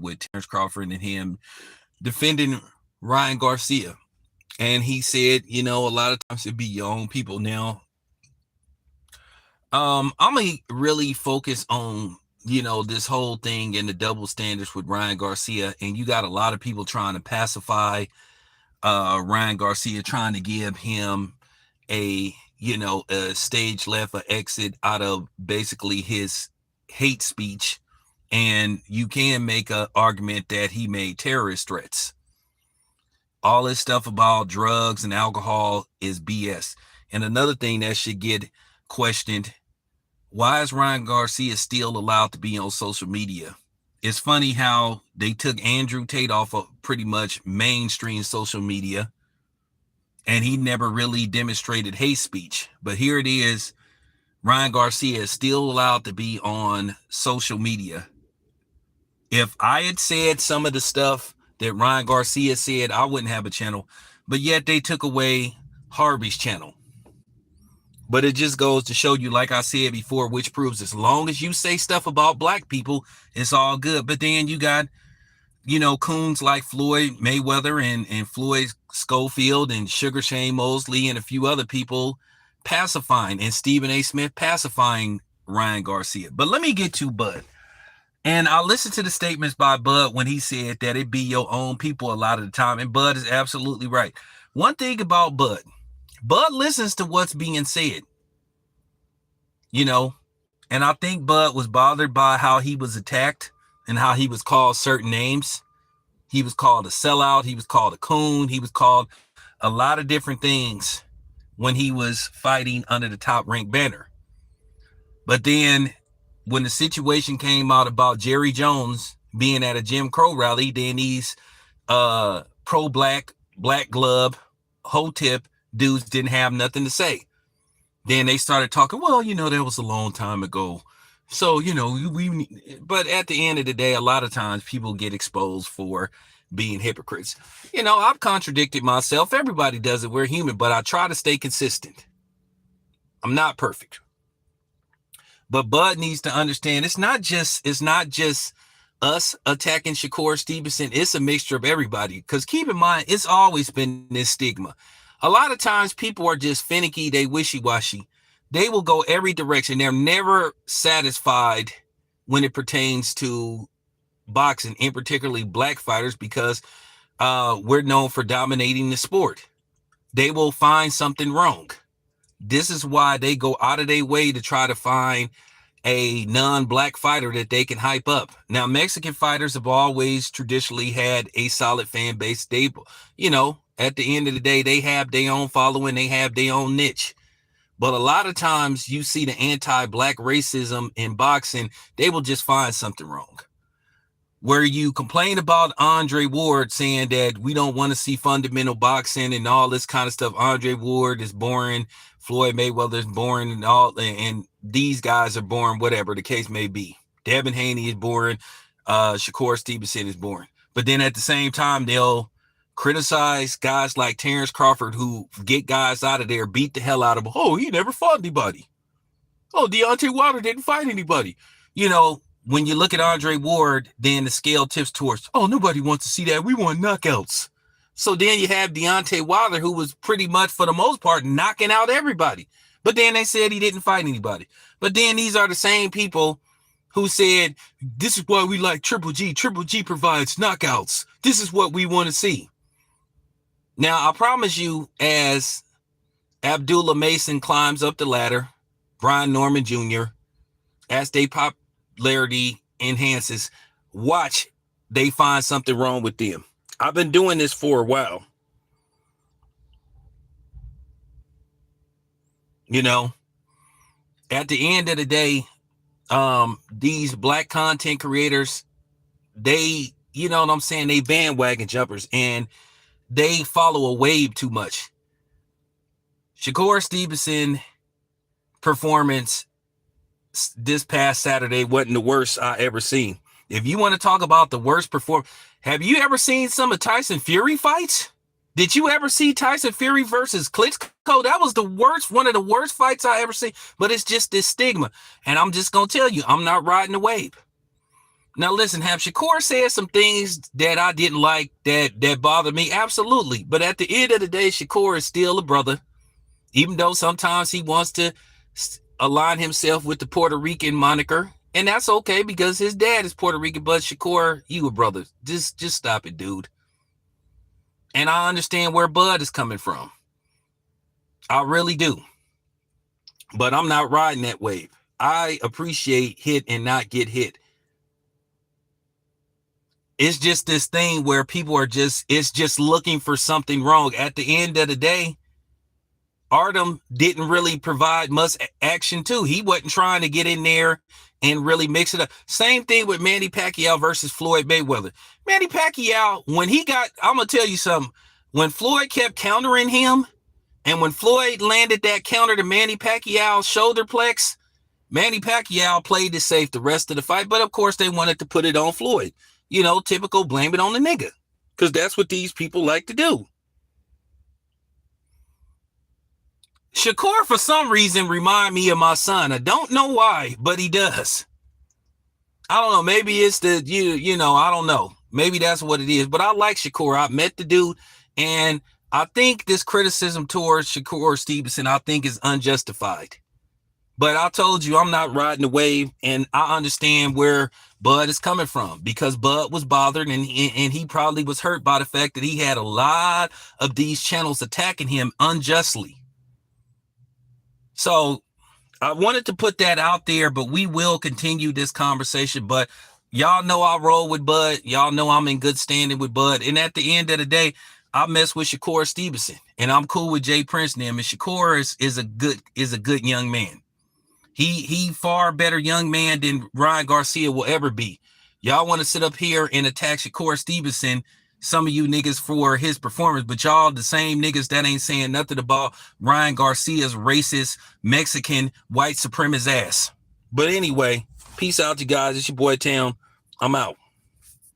with Terence Crawford and him defending Ryan Garcia. And he said, a lot of times it'd be your own people. Now, I'm gonna really focus on, this whole thing and the double standards with Ryan Garcia. And you got a lot of people trying to pacify Ryan Garcia, trying to give him a stage left, a exit out of basically his hate speech. And you can make an argument that he made terrorist threats. All this stuff about drugs and alcohol is BS. And another thing that should get questioned, why is Ryan Garcia still allowed to be on social media? It's funny how they took Andrew Tate off of pretty much mainstream social media, and he never really demonstrated hate speech. But here it is, Ryan Garcia is still allowed to be on social media. If I had said some of the stuff that Ryan Garcia said, I wouldn't have a channel. But yet they took away Harvey's channel. But it just goes to show you, like I said before, which proves as long as you say stuff about black people, it's all good. But then you got, coons like Floyd Mayweather and Floyd Schofield and Sugar Shane Mosley and a few other people pacifying, and Stephen A. Smith pacifying Ryan Garcia. But let me get to Bud. And I listened to the statements by Bud when he said that it be your own people a lot of the time. And Bud is absolutely right. One thing about Bud listens to what's being said, and I think Bud was bothered by how he was attacked and how he was called certain names. He was called a sellout. He was called a coon. He was called a lot of different things when he was fighting under the Top Rank banner. But then when the situation came out about Jerry Jones being at a Jim Crow rally, then these pro-black, black glove, hotep dudes didn't have nothing to say. Then they started talking, well, that was a long time ago. So, but at the end of the day, a lot of times people get exposed for being hypocrites. I've contradicted myself. Everybody does it. We're human, but I try to stay consistent. I'm not perfect. But Bud needs to understand it's not just us attacking Shakur Stevenson. It's a mixture of everybody. Because keep in mind, it's always been this stigma. A lot of times people are just finicky. They wishy-washy. They will go every direction. They're never satisfied when it pertains to boxing, and particularly black fighters, because we're known for dominating the sport. They will find something wrong. This is why they go out of their way to try to find a non-black fighter that they can hype up. Now, Mexican fighters have always traditionally had a solid fan base. They, at the end of the day, they have their own following. They have their own niche. But a lot of times you see the anti-black racism in boxing, they will just find something wrong. Where you complain about Andre Ward saying that we don't want to see fundamental boxing and all this kind of stuff. Andre Ward is boring. Floyd Mayweather is boring, and these guys are boring, whatever the case may be. Devin Haney is boring. Shakur Stevenson is boring. But then at the same time, they'll criticize guys like Terence Crawford, who get guys out of there, beat the hell out of them. Oh, he never fought anybody. Oh, Deontay Wilder didn't fight anybody. When you look at Andre Ward, then the scale tips towards, oh, nobody wants to see that. We want knockouts. So then you have Deontay Wilder, who was pretty much, for the most part, knocking out everybody. But then they said he didn't fight anybody. But then these are the same people who said, this is why we like Triple G. Triple G provides knockouts. This is what we want to see. Now, I promise you, as Abdullah Mason climbs up the ladder, Brian Norman Jr., as their popularity enhances, watch they find something wrong with them. I've been doing this for a while. At the end of the day, these black content creators, they, what I'm saying, they bandwagon jumpers and they follow a wave too much. Shakur Stevenson performance this past Saturday wasn't the worst I ever seen. If you want to talk about the worst performance, have you ever seen some of Tyson Fury fights? Did you ever see Tyson Fury versus Klitschko? That was the worst, one of the worst fights I ever seen. But it's just this stigma. And I'm just going to tell you, I'm not riding the wave. Now listen, have Shakur said some things that I didn't like that bothered me? Absolutely. But at the end of the day, Shakur is still a brother, even though sometimes he wants to align himself with the Puerto Rican moniker. And that's okay because his dad is Puerto Rican, but Shakur, you a brother. Just stop it, dude. And I understand where Bud is coming from. I really do. But I'm not riding that wave. I appreciate hit and not get hit. It's just this thing where people are it's just looking for something wrong. At the end of the day, Artem didn't really provide much action too. He wasn't trying to get in there and really mix it up. Same thing with Manny Pacquiao versus Floyd Mayweather. Manny Pacquiao, I'm going to tell you something. When Floyd kept countering him, and when Floyd landed that counter to Manny Pacquiao's shoulder plex, Manny Pacquiao played it safe the rest of the fight. But of course, they wanted to put it on Floyd. Typical blame it on the nigga. Because that's what these people like to do. Shakur, for some reason, remind me of my son. I don't know why, but he does. I don't know. Maybe it's I don't know. Maybe that's what it is. But I like Shakur. I met the dude, and I think this criticism towards Shakur Stevenson, I think, is unjustified. But I told you I'm not riding the wave, and I understand where Bud is coming from because Bud was bothered, and he probably was hurt by the fact that he had a lot of these channels attacking him unjustly. So I wanted to put that out there, but we will continue this conversation. But y'all know I roll with Bud. Y'all know I'm in good standing with Bud. And at the end of the day, I mess with Shakur Stevenson, and I'm cool with Jay Prince and him. And Shakur is a good young man. He far better young man than Ryan Garcia will ever be. Y'all want to sit up here and attack Shakur Stevenson, some of you niggas, for his performance, but y'all the same niggas that ain't saying nothing about Ryan Garcia's racist, Mexican, white supremacist ass. But anyway, peace out, you guys. It's your boy Tam. I'm out.